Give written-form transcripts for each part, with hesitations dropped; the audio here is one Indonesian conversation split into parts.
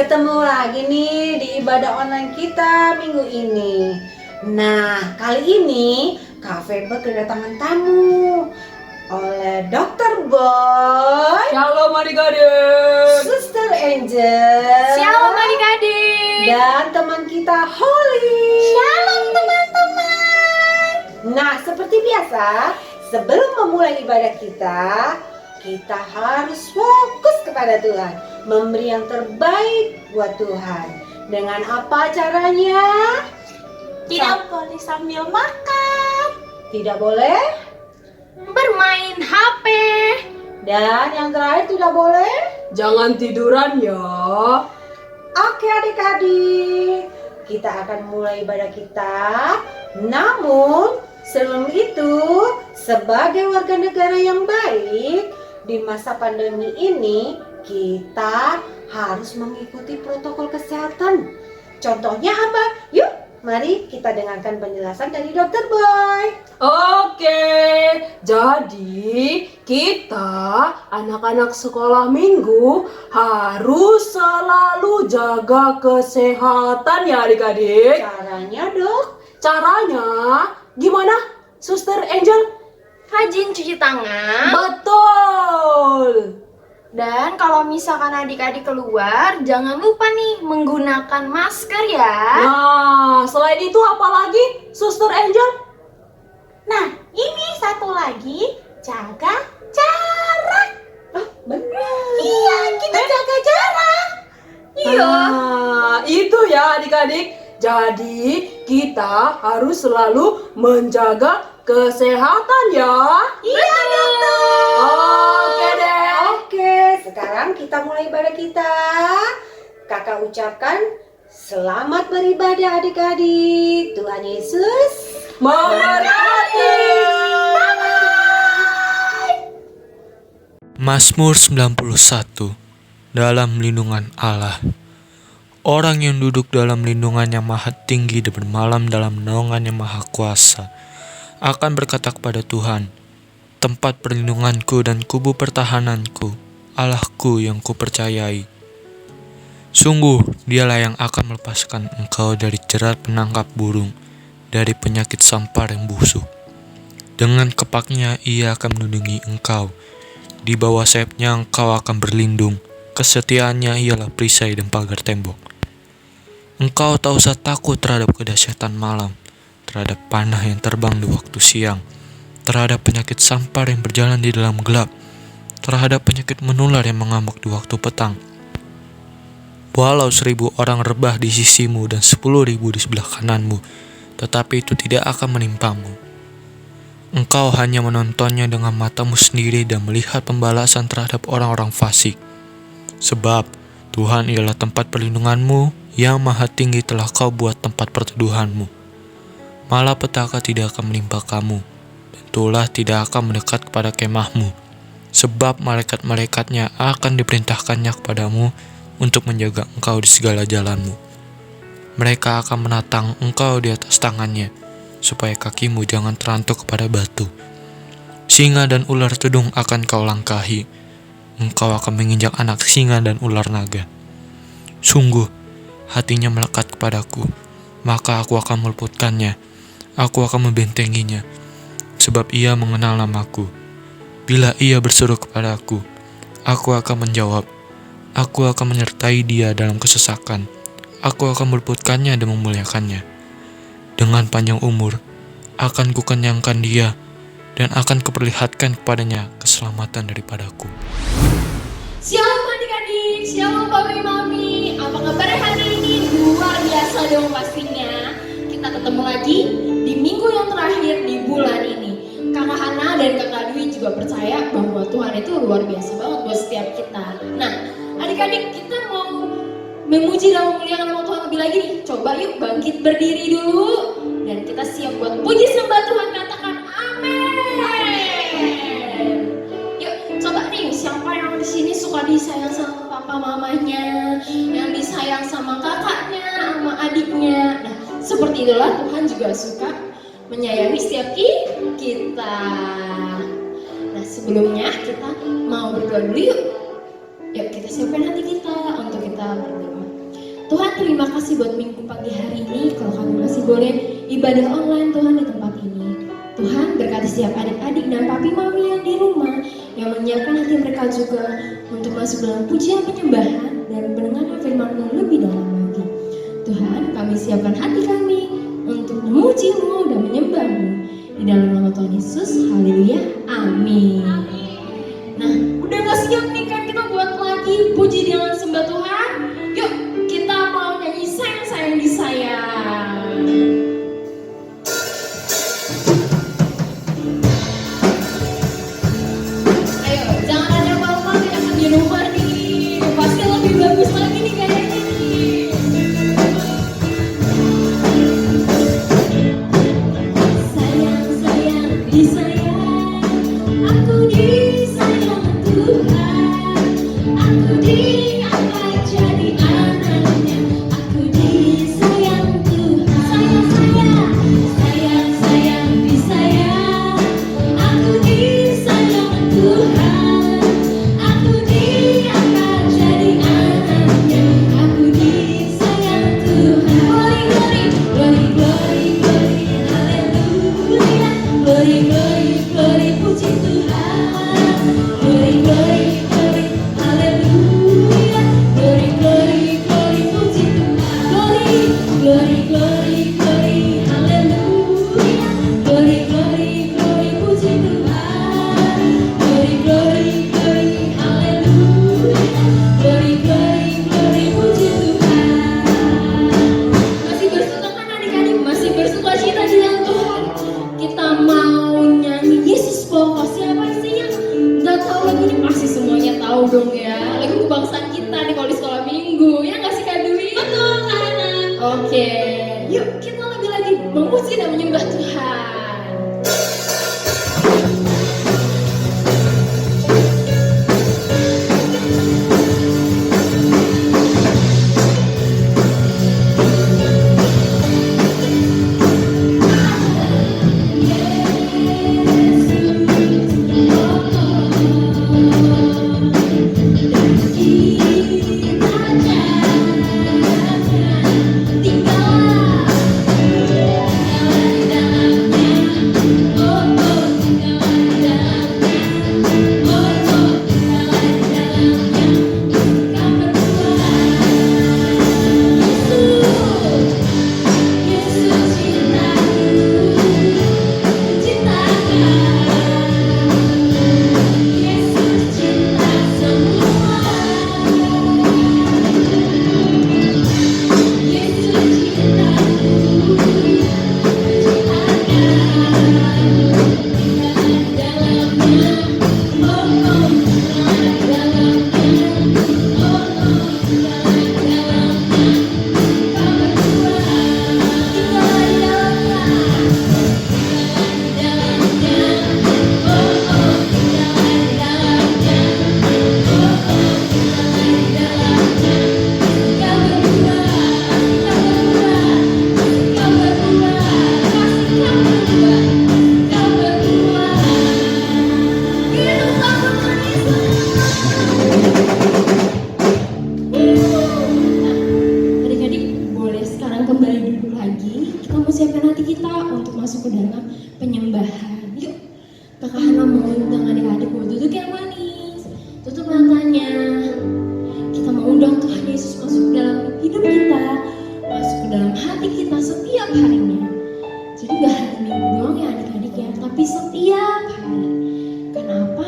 ketemu lagi nih di ibadah online kita minggu ini. Nah, kali ini Kak Febe kedatangan tamu oleh Dr. Boy, Shalom adik-adik. Suster Angel, Shalom adik-adik. dan teman kita Holly. Shalom teman-teman. Nah, seperti biasa, sebelum memulai ibadah kita harus fokus kepada Tuhan, memberi yang terbaik buat Tuhan. Dengan apa caranya? Tidak boleh sambil makan, Tidak boleh. bermain HP, Dan yang terakhir tidak boleh. Jangan tiduran ya. Oke adik-adik, kita akan mulai ibadah kita. Namun sebelum itu, sebagai warga negara yang baik di masa pandemi ini, kita harus mengikuti protokol kesehatan. Contohnya apa? Yuk, mari kita dengarkan penjelasan dari Dr. Boy. Oke, jadi kita anak-anak sekolah minggu harus selalu jaga kesehatan ya adik-adik. Caranya, Dok? Caranya gimana, Suster Angel? rajin cuci tangan, Betul. dan kalau misalkan adik-adik keluar, jangan lupa nih menggunakan masker ya. Nah, selain itu apa lagi, Suster Angel? Nah, ini satu lagi, jaga jarak. Benar. Iya, kita jaga jarak. Iya. Nah, itu ya adik-adik. Jadi, kita harus selalu menjaga kesehatan ya. Iya, dokter. Oke deh. Oke, sekarang kita mulai ibadah kita. Kakak ucapkan selamat beribadah adik-adik. Tuhan Yesus Memberkati. Mazmur 91. Dalam lindungan Allah. Orang yang duduk dalam lindungan yang maha tinggi dan bermalam dalam naungan yang maha kuasa akan berkata kepada Tuhan, tempat perlindunganku dan kubu pertahananku, Allahku yang kupercayai. Sungguh, dialah yang akan melepaskan engkau dari jerat penangkap burung, dari penyakit sampar yang busuk. Dengan kepaknya ia akan melindungi engkau, di bawah sayapnya engkau akan berlindung, kesetiaannya ialah perisai dan pagar tembok. Engkau tak usah takut terhadap kedahsyatan malam, terhadap panah yang terbang di waktu siang, terhadap penyakit sampar yang berjalan di dalam gelap, terhadap penyakit menular yang mengamuk di waktu petang. Walau 1000 orang rebah di sisimu dan 10.000 di sebelah kananmu, tetapi itu tidak akan menimpamu. Engkau hanya menontonnya dengan matamu sendiri dan melihat pembalasan terhadap orang-orang fasik. Sebab Tuhan ialah tempat perlindunganmu, yang maha tinggi telah kau buat tempat perteduhanmu. Malapetaka tidak akan menimpa kamu, dan tulah tidak akan mendekat kepada kemahmu. Sebab malaikat-malaikatnya akan diperintahkannya kepadamu untuk menjaga engkau di segala jalanmu. Mereka akan menatang engkau di atas tangannya, supaya kakimu jangan terantuk kepada batu. Singa dan ular tudung akan kau langkahi. Engkau akan menginjak anak singa dan ular naga. Sungguh, hatinya melekat kepadaku, maka aku akan meluputkannya. Aku akan membentenginya, sebab ia mengenal namaku. Bila ia berseru kepadaku, aku akan menjawab. Aku akan menyertai dia dalam kesesakan. Aku akan meluputkannya dan memuliakannya. Dengan panjang umur, akan kukenyangkan dia, dan akan kuperlihatkan kepadanya keselamatan daripadaku. Shalom adik-adik, shalom papi mami. Apa kabar hari ini? Luar biasa dong pastinya. Kita ketemu lagi di minggu yang terakhir di bulan ini. Kakak Hana dan Kakak Dwi juga percaya bahwa Tuhan itu luar biasa banget buat setiap kita. Nah, adik-adik, kita mau memuji dan memuliakan nama Tuhan lebih lagi nih. Coba yuk bangkit berdiri dulu dan kita siap buat puji sembah Tuhan. Katakan amin. Yuk, coba nih siapa yang di sini suka disayang sama papa mamanya, yang disayang sama kakaknya, sama adiknya. Nah, seperti itulah Tuhan juga suka menyayangi setiap kita. Nah, sebelumnya kita mau berdoa dulu yuk. Yuk kita siapkan hati kita untuk kita berdoa. Tuhan, terima kasih buat minggu pagi hari ini. Kalau kami masih boleh ibadah online Tuhan di tempat ini. Tuhan, berkati setiap adik-adik dan papi mami yang di rumah, yang menyiapkan hati mereka juga untuk masuk dalam pujian penyembahan dan pendengaran firman-Mu lebih dalam lagi. Tuhan, kami siapkan hati kami untuk memuji-Mu dan menyembah-Mu. Di dalam nama Tuhan Yesus, haleluya, amin. Nah, udah gak siap nih kan kita buat lagi puji dengan sembah Tuhan? Yuk, kita mau nyanyi sayang-sayang disayang. Ayo, jangan ada malu-malu yang di rumah nih. Pasti lebih bagus lagi nih kayaknya nih. Sayang-sayang disayang, aku disayang Tuhan. Aku diangkat jadi anaknya. Aku disayang Tuhan. Sayang-sayang, sayang-sayang disayang. Aku disayang Tuhan. Aku diangkat jadi anaknya. Aku disayang Tuhan. Glory, glory, glory, glory, haleluya. Glory, glory, glory, puji Tuhan. Glory, glory, glory, haleluya. Glory, glory, glory, puji Tuhan. Glory, glory, glory, glory, haleluya. Glory, glory, glory, puji Tuhan. Glory, glory, glory, haleluya. Glory, glory, glory, puji Tuhan. Masih bersuka kan adik-adik? Masih bersuka cita di dalam Tuhan? Kita mau nyanyi Yesus Pokok. Siapa sih yang nggak tahu lagu ini? Pasti semuanya tahu dong ya. Lagu kebangsaan kita nih kalau di sekolah minggu. Ya nggak sih Kak Dwi? Betul Kak Ana. Oke, yuk kita lebih lagi memuji dan menyembah Tuhan. Adik-adik boleh sekarang kembali duduk lagi. Kita mau siapkan hati kita untuk masuk ke dalam penyembahan. Yuk, Kakak Hana mau undang adik-adik buat duduk yang manis. Tutup matanya. Kita mau undang Tuhan Yesus masuk ke dalam hidup kita, masuk ke dalam hati kita setiap harinya. Jadi gak hari minggu doang ya adik-adik ya, tapi setiap hari. Kenapa?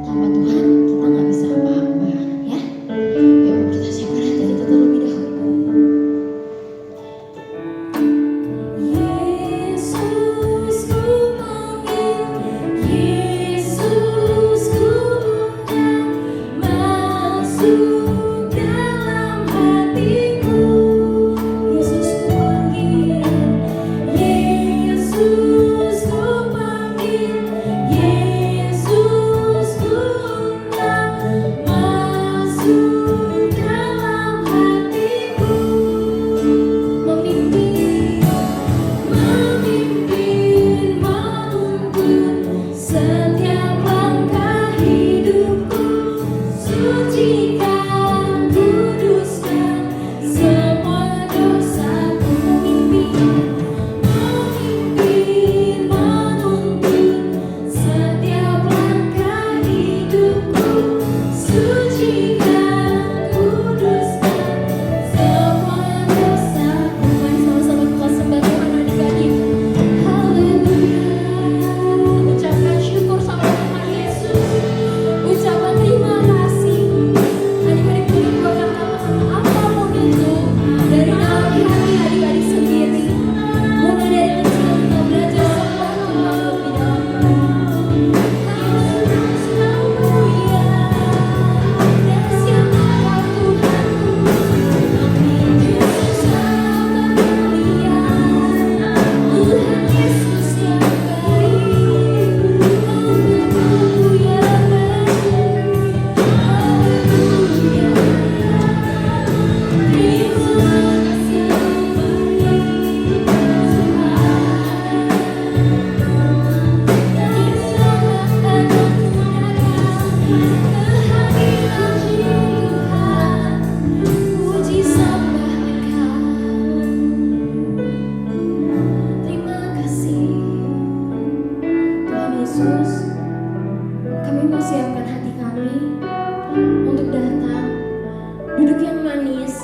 Tanpa Tuhan kita gak bisa apa-apa ya. Yuk kita siapkan hati kita terlebih dahulu. Yesus ku panggil, Yesus ku undang, masuk dalam hatiku. Yesus ku panggil, Yesus ku panggil, Yesus, kami mau siapkan hati kami untuk datang, duduk yang manis,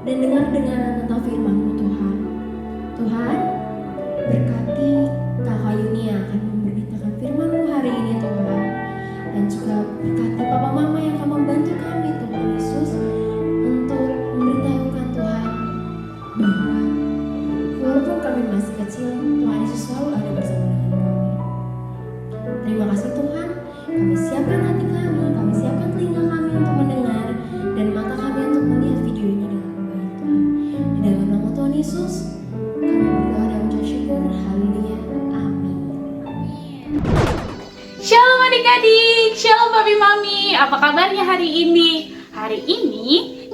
dan dengar-dengaran tentang firman-Mu Tuhan. Tuhan, berkati Kakak Yuni yang akan memberitakan firman-Mu hari ini Tuhan. Dan juga berkati Papa Mama yang akan membantu kami Tuhan Yesus untuk memberitahukan Tuhan bahwa walaupun kami masih kecil, Tuhan Yesus selalu ada bersama dengan kami. Terima kasih Tuhan, kami siapkan hati kami siapkan telinga kami untuk mendengar, dan mata kami untuk melihat video ini dengan baik Tuhan. Di dalam nama Tuhan Yesus, kami berdoa dan mengucap syukur. Haleluya. Amin. Shalom adik-adik, shalom papi mami, apa kabarnya hari ini? Hari ini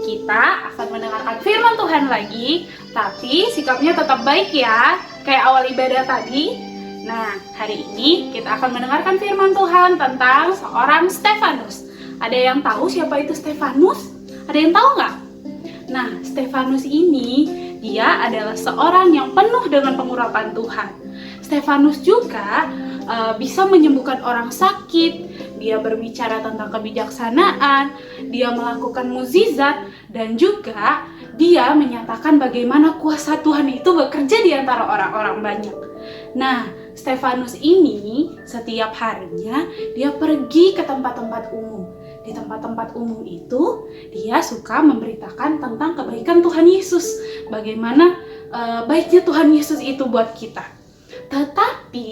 kita akan mendengarkan firman Tuhan lagi, tapi sikapnya tetap baik ya, kayak awal ibadah tadi. Nah, hari ini kita akan mendengarkan firman Tuhan tentang seorang Stefanus. Ada yang tahu siapa itu Stefanus? Ada yang tahu nggak? Nah, Stefanus ini, dia adalah seorang yang penuh dengan pengurapan Tuhan. Stefanus juga bisa menyembuhkan orang sakit, dia berbicara tentang kebijaksanaan, dia melakukan mukjizat, dan juga dia menyatakan bagaimana kuasa Tuhan itu bekerja di antara orang-orang banyak. Nah, Stefanus ini setiap harinya dia pergi ke tempat-tempat umum. Di tempat-tempat umum itu dia suka memberitakan tentang kebaikan Tuhan Yesus, bagaimana baiknya Tuhan Yesus itu buat kita. Tetapi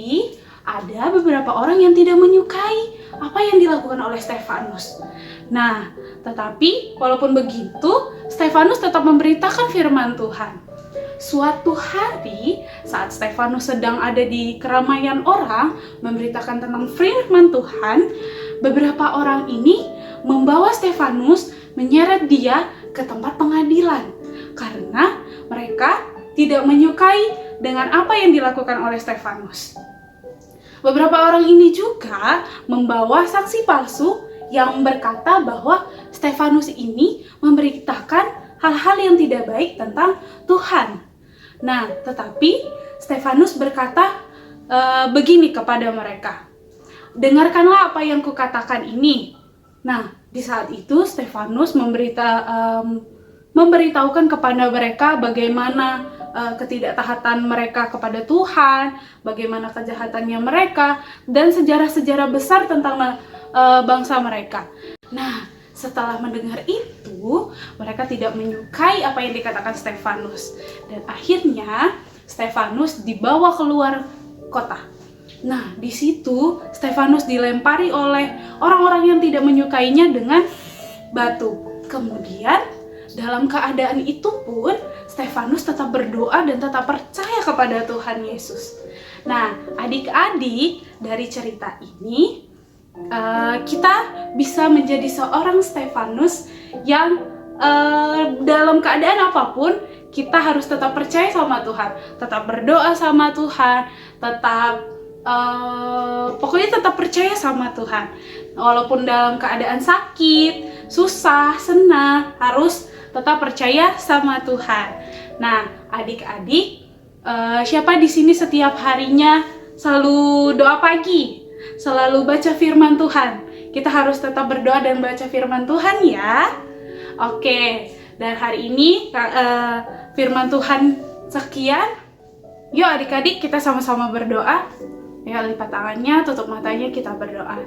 ada beberapa orang yang tidak menyukai apa yang dilakukan oleh Stefanus. Nah, tetapi walaupun begitu, Stefanus tetap memberitakan firman Tuhan. Suatu hari, saat Stefanus sedang ada di keramaian orang, memberitakan tentang firman Tuhan, beberapa orang ini membawa Stefanus, menyeret dia ke tempat pengadilan. Karena mereka tidak menyukai dengan apa yang dilakukan oleh Stefanus. Beberapa orang ini juga membawa saksi palsu yang berkata bahwa Stefanus ini memberitakan hal-hal yang tidak baik tentang Tuhan. Nah, tetapi Stefanus berkata begini kepada mereka, "Dengarkanlah apa yang kukatakan ini." Nah, di saat itu Stefanus memberitahukan kepada mereka bagaimana ketidaktaatan mereka kepada Tuhan, bagaimana kejahatannya mereka, dan sejarah-sejarah besar tentang bangsa mereka. Nah, setelah mendengar itu, mereka tidak menyukai apa yang dikatakan Stefanus. Dan akhirnya, Stefanus dibawa keluar kota. Nah, di situ Stefanus dilempari oleh orang-orang yang tidak menyukainya dengan batu. Kemudian, dalam keadaan itu pun, Stefanus tetap berdoa dan tetap percaya kepada Tuhan Yesus. Nah, adik-adik, dari cerita ini, kita bisa menjadi seorang Stefanus yang dalam keadaan apapun, kita harus tetap percaya sama Tuhan, tetap berdoa sama Tuhan, pokoknya tetap percaya sama Tuhan. Walaupun dalam keadaan sakit, susah, senang, harus tetap percaya sama Tuhan. Nah, adik-adik, siapa di sini setiap harinya selalu doa pagi, selalu baca firman Tuhan? Kita harus tetap berdoa dan baca firman Tuhan ya. Oke, dan hari ini firman Tuhan sekian. Yuk adik-adik, kita sama-sama berdoa. Ya, lipat tangannya, tutup matanya, kita berdoa.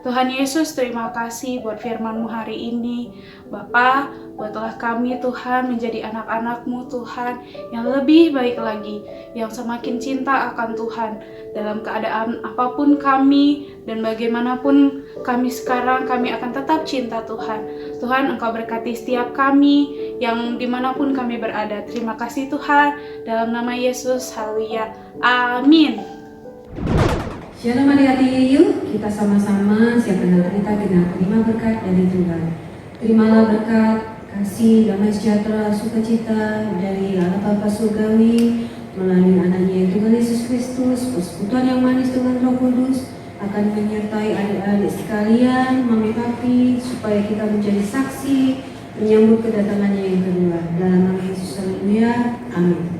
Tuhan Yesus, terima kasih buat firman-Mu hari ini. Bapa, buatlah kami Tuhan menjadi anak-anak-Mu Tuhan yang lebih baik lagi, yang semakin cinta akan Tuhan dalam keadaan apapun kami dan bagaimanapun kami sekarang, kami akan tetap cinta Tuhan. Tuhan, Engkau berkati setiap kami yang dimanapun kami berada. Terima kasih Tuhan, dalam nama Yesus, haleluya, amin. Shalom adik-adik, yuk kita sama-sama siapkan hati kita dengan terima berkat dari Tuhan. Terimalah berkat, kasih, damai sejahtera, sukacita dari Allah Bapa Surgawi melalui anaknya Tuhan Yesus Kristus, persekutuan yang manis dengan Roh Kudus akan menyertai adik-adik sekalian, mami papi, supaya kita menjadi saksi menyambut kedatangannya yang kedua. Dalam nama Yesus, haleluya, amin.